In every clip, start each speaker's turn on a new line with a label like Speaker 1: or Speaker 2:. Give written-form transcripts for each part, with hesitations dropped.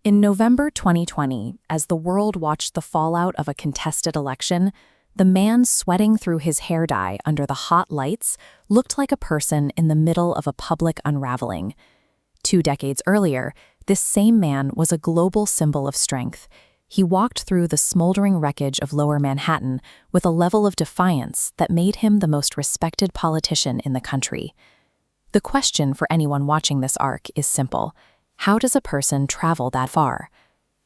Speaker 1: In November 2020, as the world watched the fallout of a contested election, the man sweating through his hair dye under the hot lights looked like a person in the middle of a public unraveling. 2 decades earlier, this same man was a global symbol of strength. He walked through the smoldering wreckage of Lower Manhattan with a level of defiance that made him the most respected politician in the country. The question for anyone watching this arc is simple. How does a person travel that far?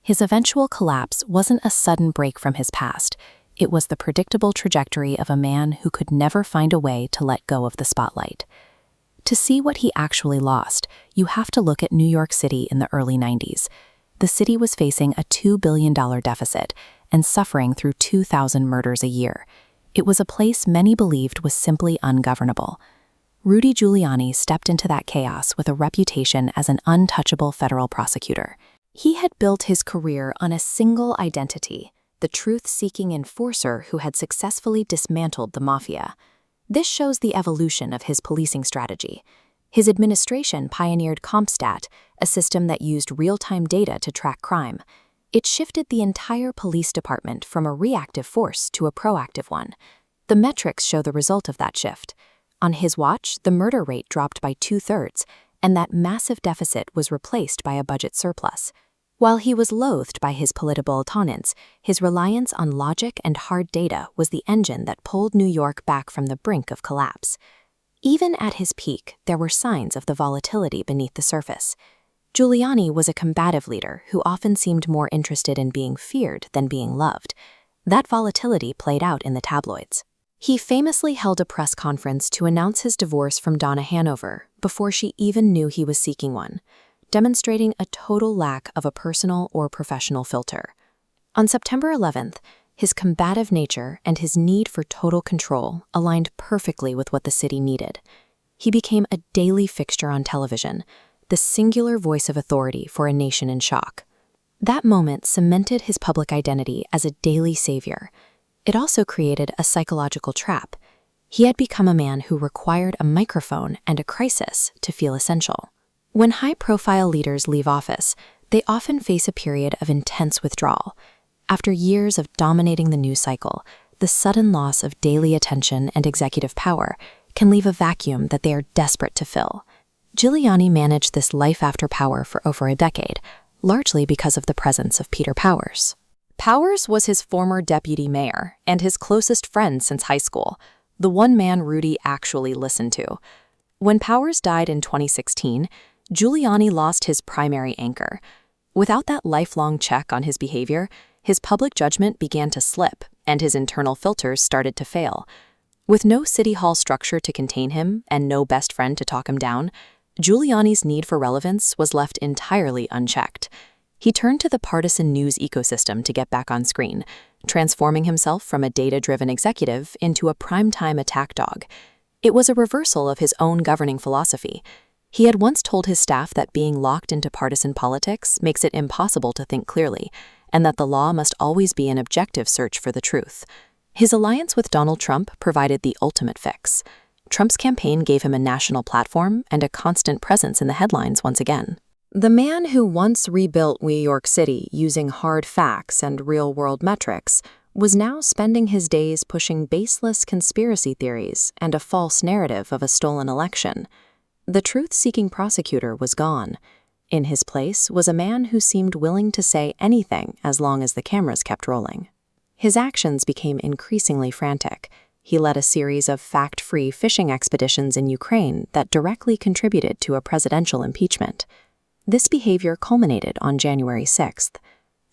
Speaker 1: His eventual collapse wasn't a sudden break from his past. It was the predictable trajectory of a man who could never find a way to let go of the spotlight. To see what he actually lost, you have to look at New York City in the early 90s. The city was facing a $2 billion deficit and suffering through 2,000 murders a year. It was a place many believed was simply ungovernable. Rudy Giuliani stepped into that chaos with a reputation as an untouchable federal prosecutor. He had built his career on a single identity, the truth-seeking enforcer who had successfully dismantled the mafia. This shows the evolution of his policing strategy. His administration pioneered CompStat, a system that used real-time data to track crime. It shifted the entire police department from a reactive force to a proactive one. The metrics show the result of that shift. On his watch, the murder rate dropped by 2/3, and that massive deficit was replaced by a budget surplus. While he was loathed by his political opponents, his reliance on logic and hard data was the engine that pulled New York back from the brink of collapse. Even at his peak, there were signs of the volatility beneath the surface. Giuliani was a combative leader who often seemed more interested in being feared than being loved. That volatility played out in the tabloids. He famously held a press conference to announce his divorce from Donna Hanover before she even knew he was seeking one, demonstrating a total lack of a personal or professional filter. On September 11th, his combative nature and his need for total control aligned perfectly with what the city needed. He became a daily fixture on television, the singular voice of authority for a nation in shock. That moment cemented his public identity as a daily savior. It also created a psychological trap. He had become a man who required a microphone and a crisis to feel essential. When high-profile leaders leave office, they often face a period of intense withdrawal. After years of dominating the news cycle, the sudden loss of daily attention and executive power can leave a vacuum that they are desperate to fill. Giuliani managed this life after power for over a decade, largely because of the presence of Peter Powers. Powers was his former deputy mayor and his closest friend since high school, the one man Rudy actually listened to. When Powers died in 2016, Giuliani lost his primary anchor. Without that lifelong check on his behavior, his public judgment began to slip, and his internal filters started to fail. With no city hall structure to contain him and no best friend to talk him down, Giuliani's need for relevance was left entirely unchecked. He turned to the partisan news ecosystem to get back on screen, transforming himself from a data-driven executive into a primetime attack dog. It was a reversal of his own governing philosophy. He had once told his staff that being locked into partisan politics makes it impossible to think clearly, and that the law must always be an objective search for the truth. His alliance with Donald Trump provided the ultimate fix. Trump's campaign gave him a national platform and a constant presence in the headlines once again. The man who once rebuilt New York City using hard facts and real-world metrics was now spending his days pushing baseless conspiracy theories and a false narrative of a stolen election. The truth-seeking prosecutor was gone. In his place was a man who seemed willing to say anything as long as the cameras kept rolling. His actions became increasingly frantic. He led a series of fact-free fishing expeditions in Ukraine that directly contributed to a presidential impeachment. This behavior culminated on January 6th.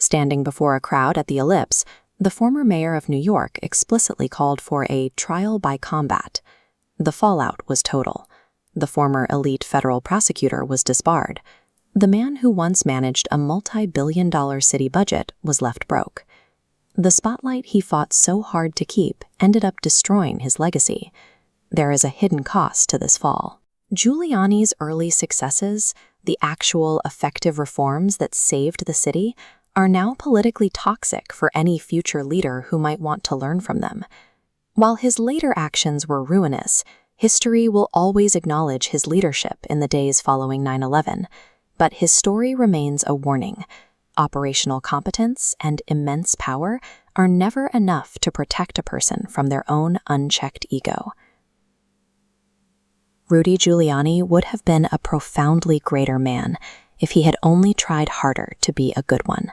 Speaker 1: Standing before a crowd at the Ellipse, the former mayor of New York explicitly called for a trial by combat. The fallout was total. The former elite federal prosecutor was disbarred. The man who once managed a multi-billion-dollar city budget was left broke. The spotlight he fought so hard to keep ended up destroying his legacy. There is a hidden cost to this fall. Giuliani's early successes, the actual effective reforms that saved the city, are now politically toxic for any future leader who might want to learn from them. While his later actions were ruinous, history will always acknowledge his leadership in the days following 9/11. But his story remains a warning. Operational competence and immense power are never enough to protect a person from their own unchecked ego. Rudy Giuliani would have been a profoundly greater man if he had only tried harder to be a good one.